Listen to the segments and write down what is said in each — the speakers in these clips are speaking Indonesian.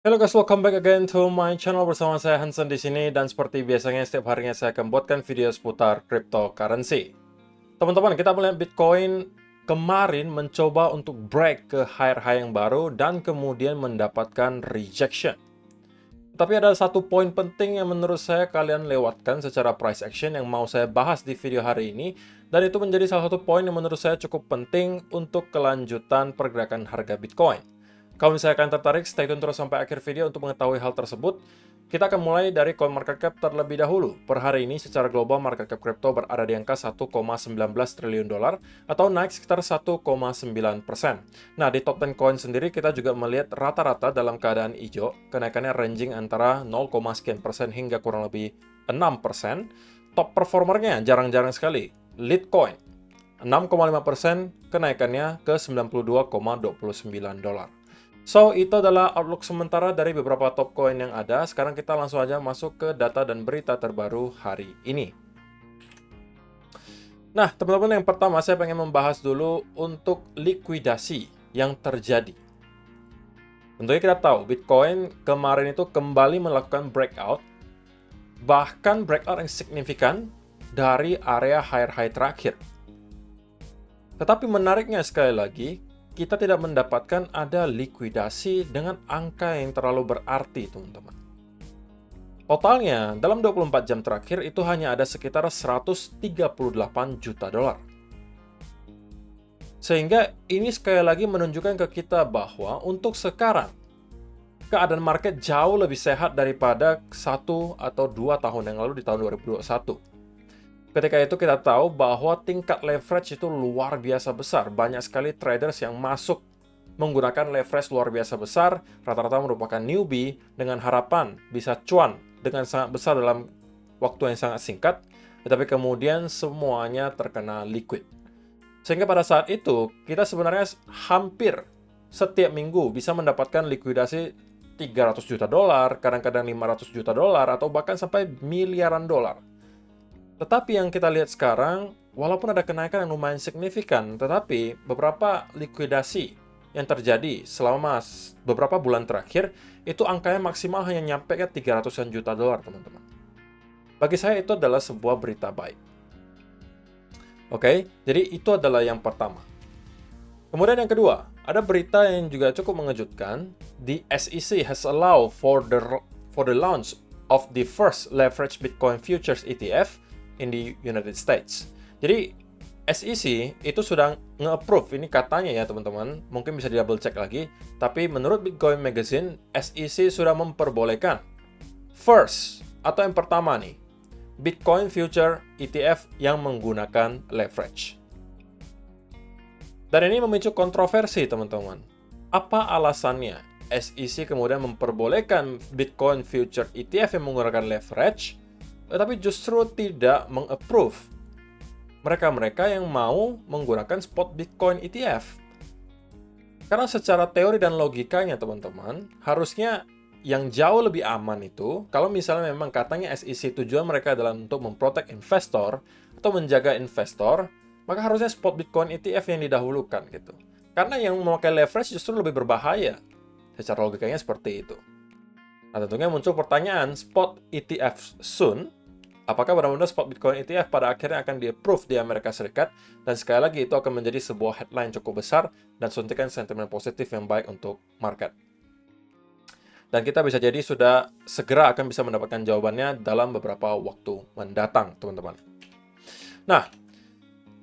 Hello guys, welcome back again to my channel bersama saya Hansen di sini dan seperti biasanya setiap harinya saya akan buatkan video seputar cryptocurrency. Teman-teman, kita melihat Bitcoin kemarin mencoba untuk break ke higher high yang baru dan kemudian mendapatkan rejection. Tapi ada satu poin penting yang menurut saya kalian lewatkan secara price action yang mau saya bahas di video hari ini, dan itu menjadi salah satu poin yang menurut saya cukup penting untuk kelanjutan pergerakan harga Bitcoin. Kalau misalnya kalian tertarik, stay tune terus sampai akhir video untuk mengetahui hal tersebut. Kita akan mulai dari CoinMarketCap terlebih dahulu. Per hari ini secara global market cap kripto berada di angka 1,19 triliun dolar atau naik sekitar 1,9%. Nah, di top 10 coin sendiri kita juga melihat rata-rata dalam keadaan hijau, kenaikannya ranging antara 0, sekian persen hingga kurang lebih 6%. Top performernya jarang-jarang sekali, Litecoin 6,5%, kenaikannya ke 92,29 dolar. So, itu adalah outlook sementara dari beberapa top coin yang ada. Sekarang kita langsung aja masuk ke data dan berita terbaru hari ini. Nah, teman-teman, yang pertama saya pengen membahas dulu untuk likuidasi yang terjadi. Tentunya kita tahu, Bitcoin kemarin itu kembali melakukan breakout, bahkan breakout yang signifikan dari area higher high terakhir. Tetapi menariknya sekali lagi, kita tidak mendapatkan ada likuidasi dengan angka yang terlalu berarti, teman-teman. Totalnya, dalam 24 jam terakhir itu hanya ada sekitar 138 juta dolar. Sehingga ini sekali lagi menunjukkan ke kita bahwa untuk sekarang, keadaan market jauh lebih sehat daripada 1 atau 2 tahun yang lalu di tahun 2021. Ketika itu kita tahu bahwa tingkat leverage itu luar biasa besar. Banyak sekali traders yang masuk menggunakan leverage luar biasa besar, rata-rata merupakan newbie dengan harapan bisa cuan dengan sangat besar dalam waktu yang sangat singkat, tetapi kemudian semuanya terkena liquid. Sehingga pada saat itu, kita sebenarnya hampir setiap minggu bisa mendapatkan likuidasi 300 juta dolar, kadang-kadang 500 juta dolar, atau bahkan sampai miliaran dolar. Tetapi yang kita lihat sekarang, walaupun ada kenaikan yang lumayan signifikan, tetapi beberapa likuidasi yang terjadi selama beberapa bulan terakhir, itu angkanya maksimal hanya nyampe ke 300-an juta dolar, teman-teman. Bagi saya itu adalah sebuah berita baik. Oke, jadi itu adalah yang pertama. Kemudian yang kedua, ada berita yang juga cukup mengejutkan. The SEC has allowed for the launch of the first leveraged Bitcoin futures ETF in the United States. Jadi SEC itu sudah nge-approve, ini katanya ya teman-teman, mungkin bisa di double check lagi, tapi menurut Bitcoin Magazine, SEC sudah memperbolehkan first, atau yang pertama nih, Bitcoin Future ETF yang menggunakan leverage. Dan ini memicu kontroversi teman-teman. Apa alasannya SEC kemudian memperbolehkan Bitcoin Future ETF yang menggunakan leverage, tetapi justru tidak meng-approve mereka-mereka yang mau menggunakan spot Bitcoin ETF. Karena secara teori dan logikanya, teman-teman, harusnya yang jauh lebih aman itu, kalau misalnya memang katanya SEC tujuan mereka adalah untuk memprotek investor atau menjaga investor, maka harusnya spot Bitcoin ETF yang didahulukan gitu. Karena yang memakai leverage justru lebih berbahaya. Secara logikanya seperti itu. Nah, tentunya muncul pertanyaan, spot ETF soon, apakah benar-benar spot Bitcoin ETF pada akhirnya akan di-approve di Amerika Serikat? Dan sekali lagi itu akan menjadi sebuah headline cukup besar dan suntikan sentimen positif yang baik untuk market. Dan kita bisa jadi sudah segera akan bisa mendapatkan jawabannya dalam beberapa waktu mendatang, teman-teman. Nah,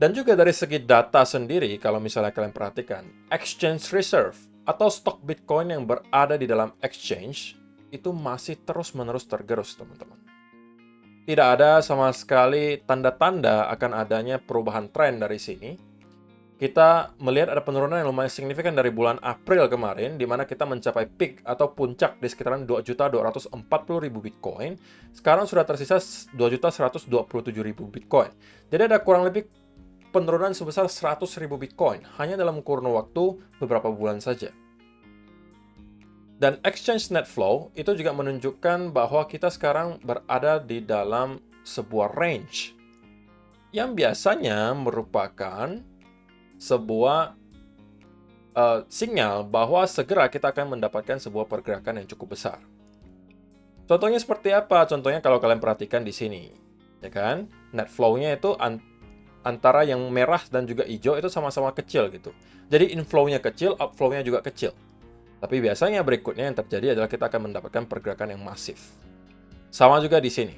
dan juga dari segi data sendiri, kalau misalnya kalian perhatikan, exchange reserve atau stok Bitcoin yang berada di dalam exchange itu masih terus-menerus tergerus, teman-teman. Tidak ada sama sekali tanda-tanda akan adanya perubahan tren dari sini. Kita melihat ada penurunan yang lumayan signifikan dari bulan April kemarin, di mana kita mencapai peak atau puncak di sekitaran 2.240.000 Bitcoin. Sekarang sudah tersisa 2.127.000 Bitcoin. Jadi ada kurang lebih penurunan sebesar 100.000 Bitcoin, hanya dalam kurun waktu beberapa bulan saja. Dan exchange net flow itu juga menunjukkan bahwa kita sekarang berada di dalam sebuah range yang biasanya merupakan sebuah sinyal bahwa segera kita akan mendapatkan sebuah pergerakan yang cukup besar. Contohnya seperti apa? Contohnya kalau kalian perhatikan di sini, ya kan? Net flow-nya itu antara yang merah dan juga hijau itu sama-sama kecil gitu. Jadi inflow-nya kecil, outflow-nya juga kecil. Tapi biasanya berikutnya yang terjadi adalah kita akan mendapatkan pergerakan yang masif. Sama juga di sini.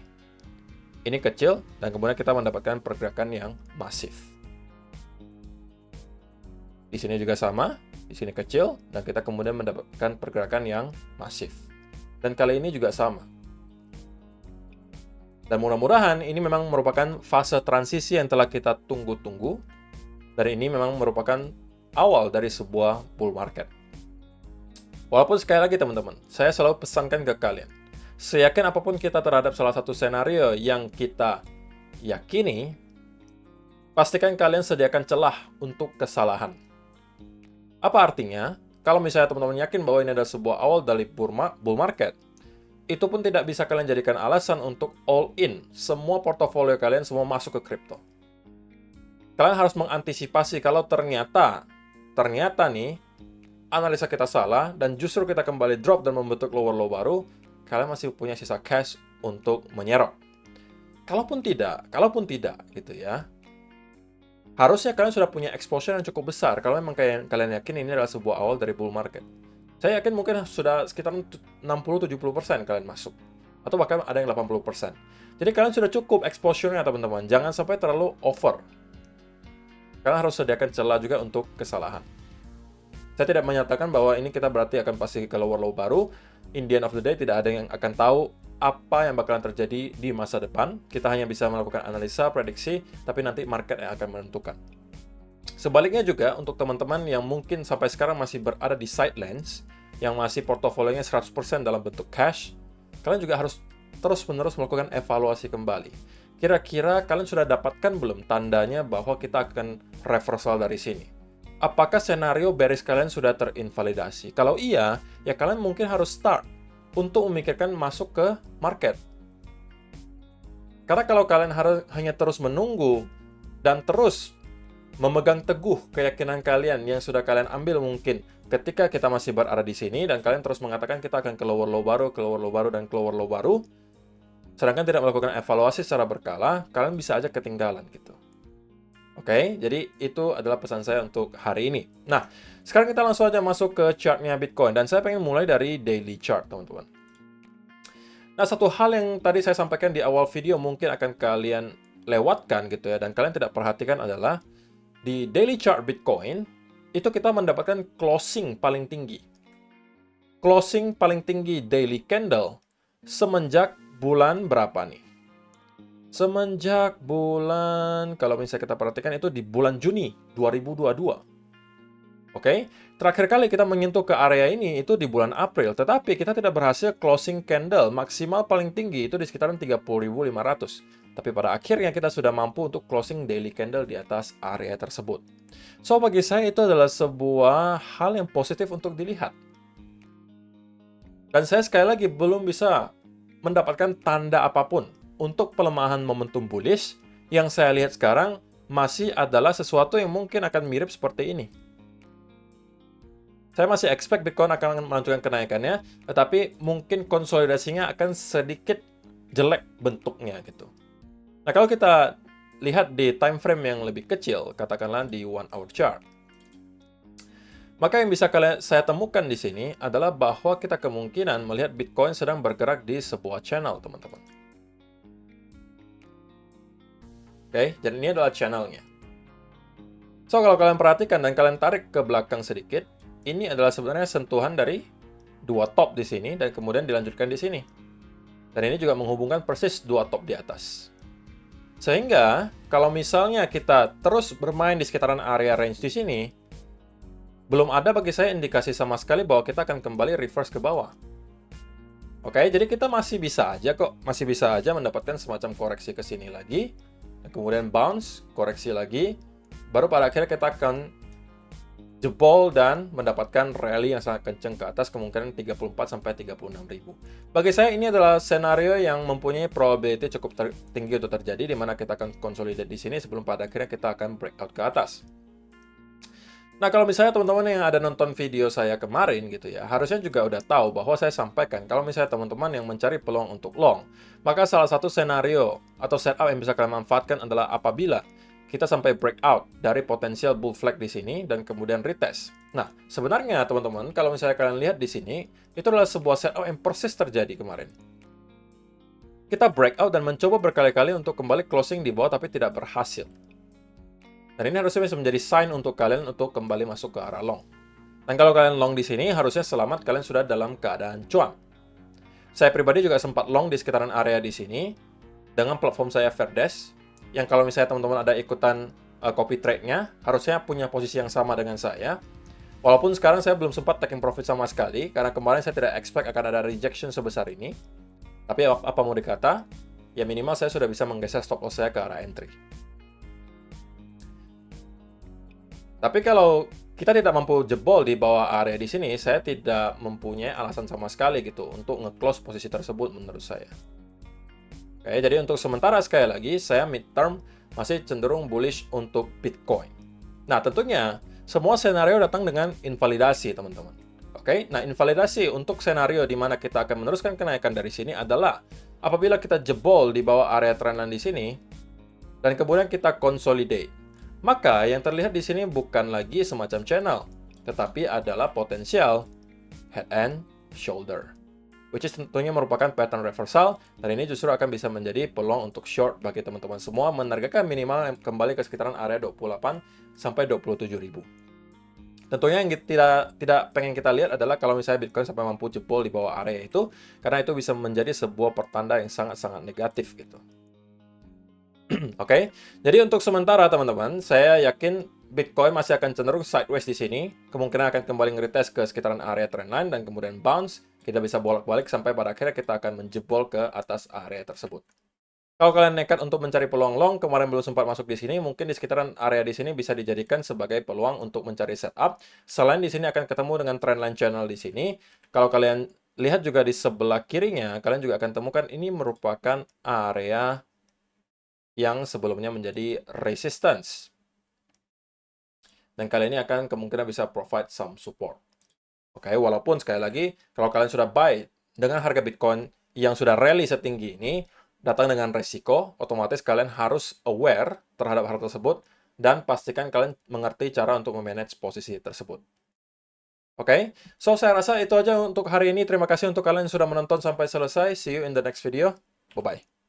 Ini kecil, dan kemudian kita mendapatkan pergerakan yang masif. Di sini juga sama, di sini kecil, dan kita kemudian mendapatkan pergerakan yang masif. Dan kali ini juga sama. Dan mudah-mudahan ini memang merupakan fase transisi yang telah kita tunggu-tunggu. Dan ini memang merupakan awal dari sebuah bull market. Walaupun sekali lagi teman-teman, saya selalu pesankan ke kalian, seyakin apapun kita terhadap salah satu senario yang kita yakini, pastikan kalian sediakan celah untuk kesalahan. Apa artinya? Kalau misalnya teman-teman yakin bahwa ini adalah sebuah awal dari bull market, itu pun tidak bisa kalian jadikan alasan untuk all in semua portofolio kalian semua masuk ke kripto. Kalian harus mengantisipasi kalau ternyata nih analisa kita salah dan justru kita kembali drop dan membentuk lower low baru, kalian masih punya sisa cash untuk menyerok. Kalaupun tidak gitu ya. Harusnya kalian sudah punya exposure yang cukup besar kalau memang kalian yakin ini adalah sebuah awal dari bull market. Saya yakin mungkin sudah sekitar 60-70% kalian masuk. Atau bahkan ada yang 80%. Jadi kalian sudah cukup exposure-nya teman-teman. Jangan sampai terlalu over. Kalian harus sediakan celah juga untuk kesalahan. Saya tidak menyatakan bahwa ini kita berarti akan pasti ke lower low baru. In the end of the day, tidak ada yang akan tahu apa yang bakalan terjadi di masa depan. Kita hanya bisa melakukan analisa, prediksi, tapi nanti market yang akan menentukan. Sebaliknya juga, untuk teman-teman yang mungkin sampai sekarang masih berada di sidelines, yang masih portofolionya 100% dalam bentuk cash, kalian juga harus terus-menerus melakukan evaluasi kembali. Kira-kira kalian sudah dapatkan belum tandanya bahwa kita akan reversal dari sini? Apakah senario bearish kalian sudah terinvalidasi? Kalau iya, ya kalian mungkin harus start untuk memikirkan masuk ke market. Karena kalau kalian hanya terus menunggu dan terus memegang teguh keyakinan kalian yang sudah kalian ambil mungkin ketika kita masih berada di sini dan kalian terus mengatakan kita akan ke lower low baru, dan ke lower low baru, sedangkan tidak melakukan evaluasi secara berkala, kalian bisa aja ketinggalan gitu. Oke, jadi itu adalah pesan saya untuk hari ini. Nah, sekarang kita langsung aja masuk ke chartnya Bitcoin. Dan saya pengen mulai dari daily chart, teman-teman. Nah, satu hal yang tadi saya sampaikan di awal video mungkin akan kalian lewatkan gitu ya, dan kalian tidak perhatikan adalah di daily chart Bitcoin, itu kita mendapatkan closing paling tinggi. Closing paling tinggi daily candle semenjak bulan berapa nih? Semenjak bulan, kalau misalnya kita perhatikan itu di bulan Juni 2022. Oke, terakhir kali kita menyentuh ke area ini itu di bulan April, tetapi kita tidak berhasil closing candle maksimal paling tinggi itu di sekitaran 30.500. Tapi pada akhirnya kita sudah mampu untuk closing daily candle di atas area tersebut. So, bagi saya itu adalah sebuah hal yang positif untuk dilihat. Dan saya sekali lagi belum bisa mendapatkan tanda apapun untuk pelemahan momentum bullish yang saya lihat sekarang masih adalah sesuatu yang mungkin akan mirip seperti ini. Saya masih expect Bitcoin akan melanjutkan kenaikannya, tetapi mungkin konsolidasinya akan sedikit jelek bentuknya gitu. Nah, kalau kita lihat di time frame yang lebih kecil, katakanlah di 1 hour chart, maka yang bisa saya temukan di sini adalah bahwa kita kemungkinan melihat Bitcoin sedang bergerak di sebuah channel, teman-teman. Oke, jadi ini adalah channelnya. So, kalau kalian perhatikan dan kalian tarik ke belakang sedikit, ini adalah sebenarnya sentuhan dari dua top di sini dan kemudian dilanjutkan di sini. Dan ini juga menghubungkan persis dua top di atas. Sehingga, kalau misalnya kita terus bermain di sekitaran area range di sini, belum ada bagi saya indikasi sama sekali bahwa kita akan kembali reverse ke bawah. Oke, jadi kita masih bisa aja mendapatkan semacam koreksi ke sini lagi, kemudian bounce, koreksi lagi, baru pada akhirnya kita akan jebol dan mendapatkan rally yang sangat kencang ke atas, kemungkinan 34-36 ribu. Bagi saya ini adalah senario yang mempunyai probability cukup tinggi untuk terjadi, di mana kita akan consolidate di sini sebelum pada akhirnya kita akan breakout ke atas. Nah, kalau misalnya teman-teman yang ada nonton video saya kemarin gitu ya, harusnya juga udah tahu bahwa saya sampaikan kalau misalnya teman-teman yang mencari peluang untuk long, maka salah satu senario atau setup yang bisa kalian manfaatkan adalah apabila kita sampai breakout dari potensial bull flag di sini dan kemudian retest. Nah, sebenarnya teman-teman, kalau misalnya kalian lihat di sini, itu adalah sebuah setup yang persis terjadi kemarin. Kita breakout dan mencoba berkali-kali untuk kembali closing di bawah tapi tidak berhasil. Dan ini harusnya bisa menjadi sign untuk kalian untuk kembali masuk ke arah long. Dan kalau kalian long di sini, harusnya selamat kalian sudah dalam keadaan cuan. Saya pribadi juga sempat long di sekitaran area di sini dengan platform saya Verdes, yang kalau misalnya teman-teman ada ikutan copy trade-nya, harusnya punya posisi yang sama dengan saya. Walaupun sekarang saya belum sempat taking profit sama sekali, karena kemarin saya tidak expect akan ada rejection sebesar ini. Tapi apa mau dikata, ya minimal saya sudah bisa menggeser stop loss saya ke arah entry. Tapi kalau kita tidak mampu jebol di bawah area di sini, saya tidak mempunyai alasan sama sekali gitu untuk nge-close posisi tersebut menurut saya. Oke, jadi untuk sementara sekali lagi, saya midterm masih cenderung bullish untuk Bitcoin. Nah, tentunya semua senario datang dengan invalidasi, teman-teman. Oke, nah invalidasi untuk senario di mana kita akan meneruskan kenaikan dari sini adalah apabila kita jebol di bawah area trendline di sini, dan kemudian kita consolidate. Maka yang terlihat di sini bukan lagi semacam channel, tetapi adalah potensial head and shoulder, which is tentunya merupakan pattern reversal, dan ini justru akan bisa menjadi peluang untuk short bagi teman-teman semua, menargetkan minimal kembali ke sekitaran area 28 sampai 27.000. Tentunya yang tidak pengen kita lihat adalah kalau misalnya Bitcoin sampai mampu jebol di bawah area itu, karena itu bisa menjadi sebuah pertanda yang sangat-sangat negatif gitu. Oke, jadi untuk sementara teman-teman, saya yakin Bitcoin masih akan cenderung sideways di sini. Kemungkinan akan kembali nge-retest ke sekitaran area trendline dan kemudian bounce. Kita bisa bolak-balik sampai pada akhirnya kita akan menjebol ke atas area tersebut. Kalau kalian nekat untuk mencari peluang long, kemarin belum sempat masuk di sini, mungkin di sekitaran area di sini bisa dijadikan sebagai peluang untuk mencari setup. Selain di sini akan ketemu dengan trendline channel di sini. Kalau kalian lihat juga di sebelah kirinya, kalian juga akan temukan ini merupakan area yang sebelumnya menjadi resistance. Dan kali ini akan kemungkinan bisa provide some support. Oke, walaupun sekali lagi, kalau kalian sudah buy dengan harga Bitcoin yang sudah rally setinggi ini, datang dengan resiko, otomatis kalian harus aware terhadap hal tersebut, dan pastikan kalian mengerti cara untuk memanage posisi tersebut. Oke, so saya rasa itu aja untuk hari ini. Terima kasih untuk kalian yang sudah menonton sampai selesai. See you in the next video. Bye-bye.